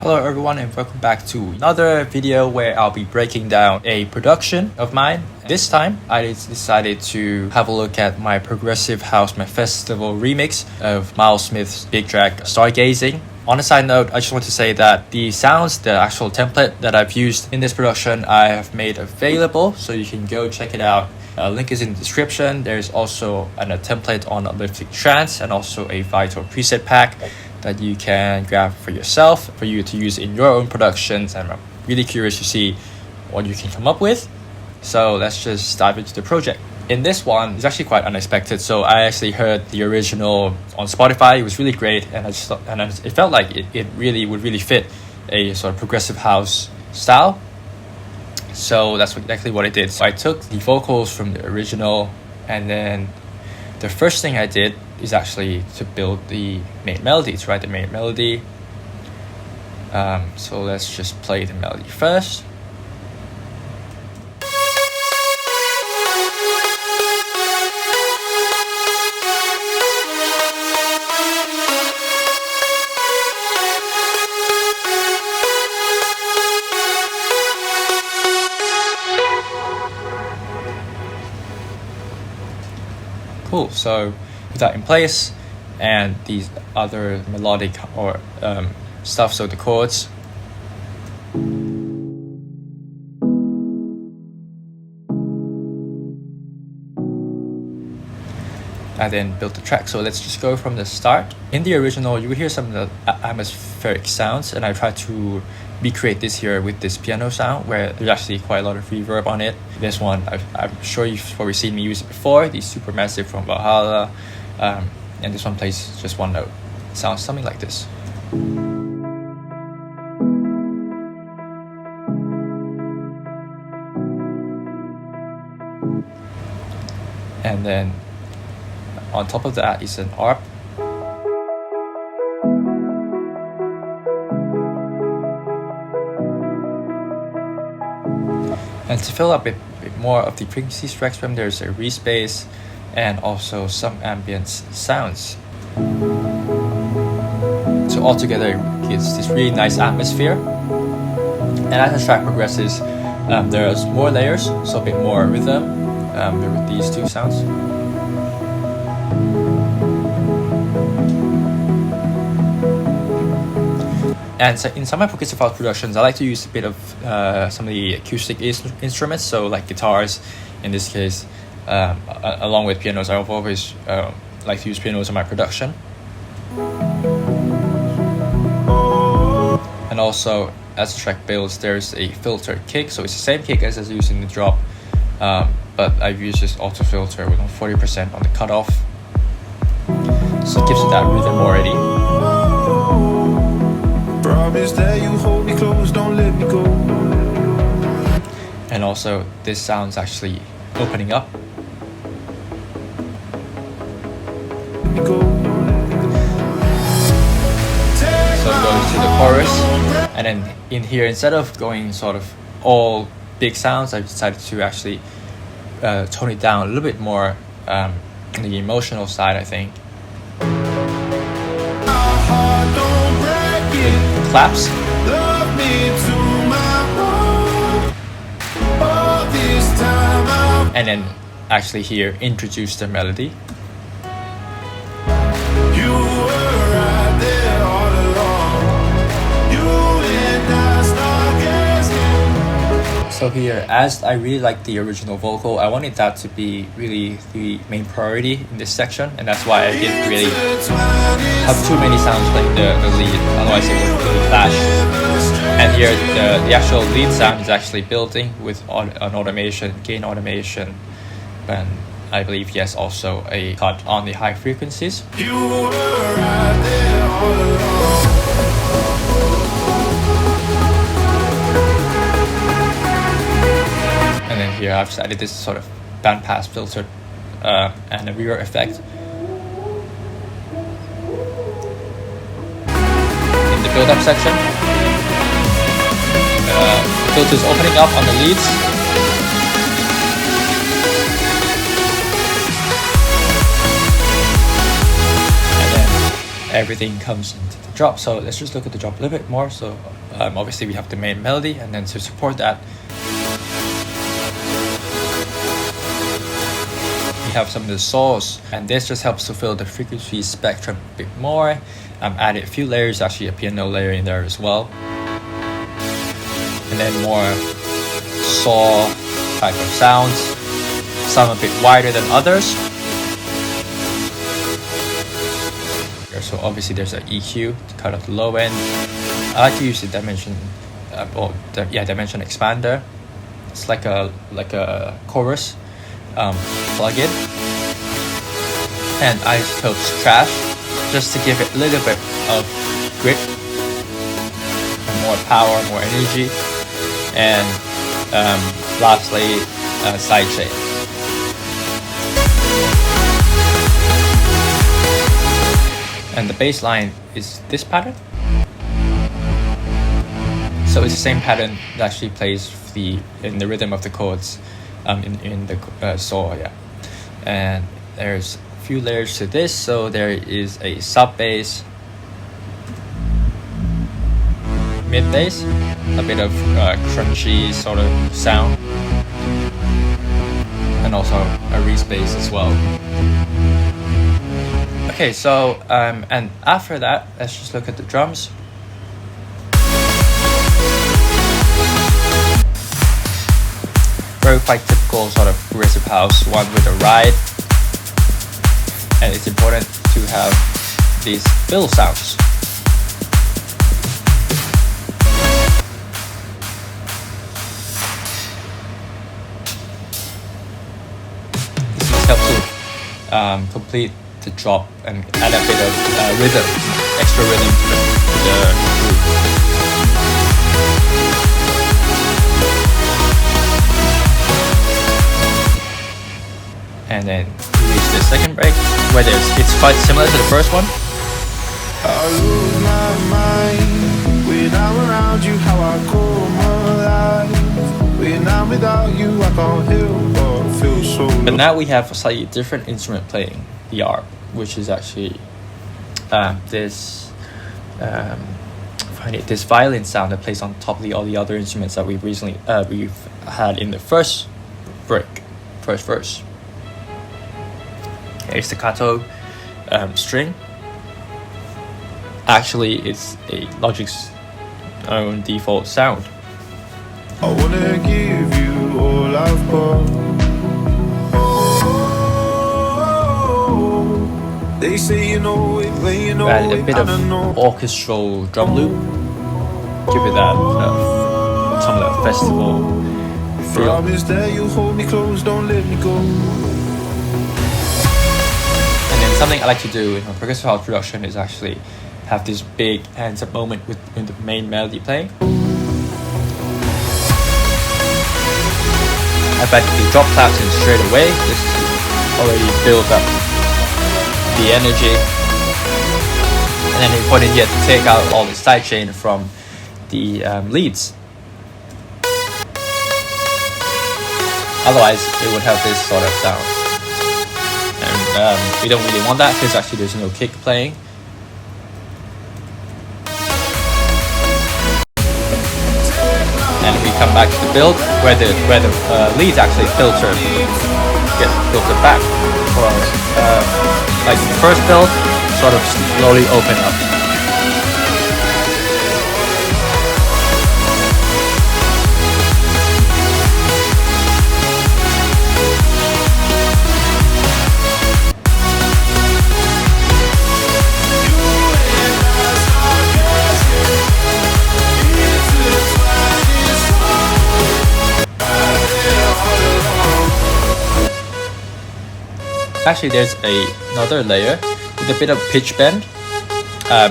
Hello everyone and welcome back to another video where I'll be breaking down a production of mine. This time I decided to have a look at my progressive house, my festival remix of Miles Smith's big track Stargazing. On a side note, I just want to say that the sounds, the actual template that I've used in this production, I have made available, so you can go check it out. Link is in the description. There's also a template on uplifting trance and also a vital preset pack that you can grab for yourself, for you to use in your own productions. And I'm really curious to see what you can come up with. So let's just dive into the project. In this one, it's actually quite unexpected. So I actually heard the original on Spotify. It was really great, and it felt like it really would really fit a sort of progressive house style. So that's exactly what I did. So I took the vocals from the original, and then the first thing I did is actually to build the main melody, to write the main melody. So let's just play the melody first. Cool, so with that in place and these other melodic or stuff, so the chords, I then built the track. So let's just go from the start. In the original, you will hear some of the atmospheric sounds, and I tried to recreate this here with this piano sound where there's actually quite a lot of reverb on it. This one, I'm sure you've probably seen me use it before, the Supermassive from Valhalla, and this one plays just one note. It sounds something like this. And then on top of that is an ARP. And to fill up a bit more of the frequency spectrum, there's a respace and also some ambient sounds. So altogether it gives this really nice atmosphere. And as the track progresses, there's more layers, so a bit more rhythm with these two sounds. And so in some of my progressive house productions, I like to use a bit of some of the acoustic instruments, so like guitars in this case, along with pianos. I've always like to use pianos in my production. And also, as the track builds, there's a filtered kick, so it's the same kick as I used in the drop, but I've used this auto filter with 40% on the cutoff, so it gives it that rhythm already. That you hold me close, don't let me go. And also this sound's actually opening up. So it goes to the chorus, and then in here, instead of going sort of all big sounds, I decided to actually tone it down a little bit more on the emotional side, I think. Claps. And then actually here introduce the melody. So here, as I really like the original vocal, I wanted that to be really the main priority in this section, and that's why I didn't really have too many sounds playing the lead, otherwise it would really clash. And here, the actual lead sound is actually building with an automation, gain automation, and I believe yes, also a cut on the high frequencies. And then here I've just added this sort of bandpass filter and a reverb effect. In the build-up section, the filter is opening up on the leads. And then everything comes into the drop. So let's just look at the drop a little bit more. So obviously we have the main melody, and then to support that we have some of the saws, and this just helps to fill the frequency spectrum a bit more. Added a few layers, actually a piano layer in there as well, and then more saw type of sounds, some a bit wider than others. So obviously there's an EQ to cut off the low end. I like to use the dimension dimension expander. It's like a chorus plugin, and isotope trash just to give it a little bit of grit and more power, more energy, and lastly sidechain. And the bass line is this pattern. So it's the same pattern that actually plays in the rhythm of the chords in the saw, yeah. And there's a few layers to this. So there is a sub bass, mid bass, a bit of crunchy sort of sound, and also a Reese bass as well. Okay, so and after that, let's just look at the drums. Very quite typical sort of progressive house, one with a ride, and it's important to have these fill sounds. This must help to complete the drop and add a bit of rhythm, extra rhythm to the groove. And then we reach the second break where it's quite similar to the first one. I lose my mind when I'm around you, how I come alive. When I'm without you, I can't help but feel so low. But now we have a slightly different instrument playing the arp, which is actually this violin sound that plays on top of all the other instruments that we've had in the first verse. A staccato string. Actually, it's a Logic's own default sound. I wanna give you all I've got. They say you know it when you know it. A bit of orchestral drum loop. Give it that some of that festival feel. Promise that you hold me close, don't let me go. And then something I like to do in a progressive house production is actually have this big hands up moment with the main melody playing. I bet if you drop claps in straight away, this already built up the energy, and then important here to take out all the sidechain from the leads. Otherwise, it would have this sort of sound, and we don't really want that because actually there's no kick playing. And we come back to the build where the leads actually get filtered back, or like the first build sort of slowly open up. Actually, there's another layer with a bit of pitch bend,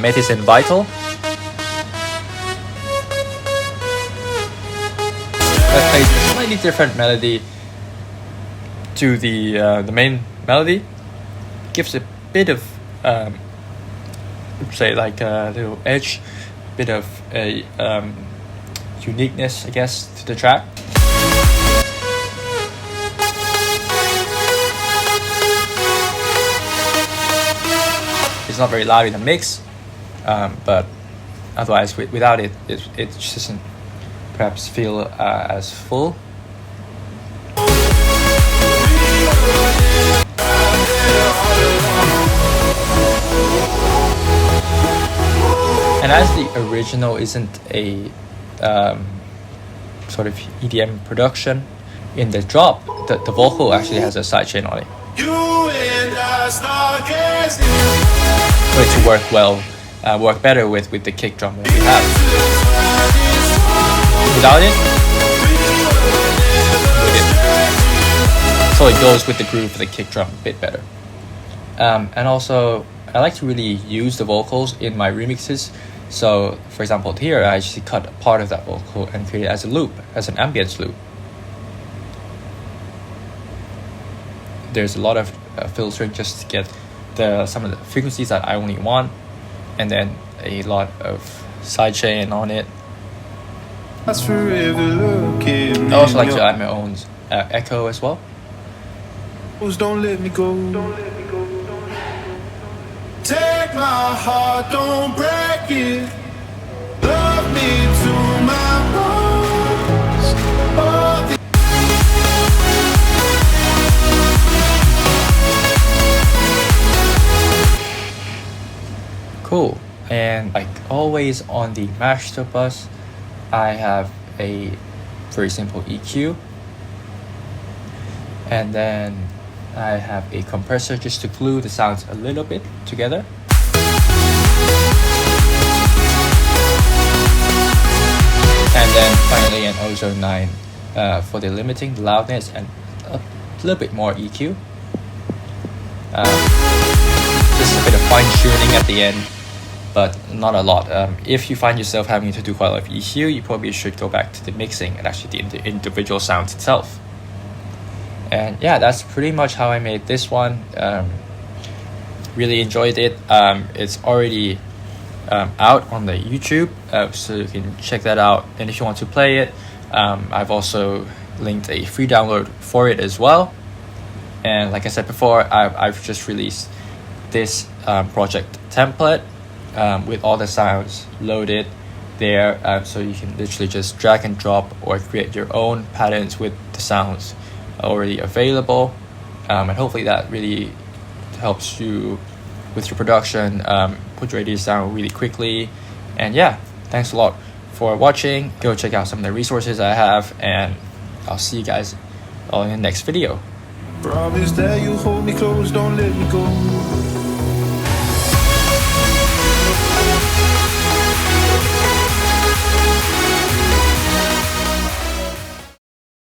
made this in Vital. That plays a slightly different melody to the main melody. Gives a bit of say like a little edge, bit of a uniqueness, I guess, to the track. It's not very loud in the mix, but Otherwise, without it, it just doesn't perhaps feel as full. And as the original isn't a sort of EDM production, in the drop, the vocal actually has a sidechain on it. For it to work well, work better with the kick drum that we have. Without it, so it goes with the groove of the kick drum a bit better. And also, I like to really use the vocals in my remixes. So, for example, here I actually cut a part of that vocal and create it as a loop, as an ambience loop. There's a lot of filtering just to get some of the frequencies that I only want, and then a lot of sidechain on it. I also like to add my own echo as well. Don't let me go. Take my heart, don't break it. Love me to my bones. Cool. And like always on the master bus, I have a very simple EQ, and then I have a compressor just to glue the sounds a little bit together. And then finally an Ozone 9 for the limiting, the loudness, and a little bit more EQ. Just a bit of fine tuning at the end, but not a lot. If you find yourself having to do quite a lot of EQ, you probably should go back to the mixing and actually the individual sounds itself. And yeah, that's pretty much how I made this one. Really enjoyed it. It's already out on the YouTube, so you can check that out. And if you want to play it, I've also linked a free download for it as well. And like I said before, I've just released this project template with all the sounds loaded there, so you can literally just drag and drop or create your own patterns with the sounds already available, and hopefully that really helps you with your production, put your ideas down really quickly. And yeah, thanks a lot for watching. Go check out some of the resources I have, and I'll see you guys all in the next video. Promise that you hold me close, don't let me go.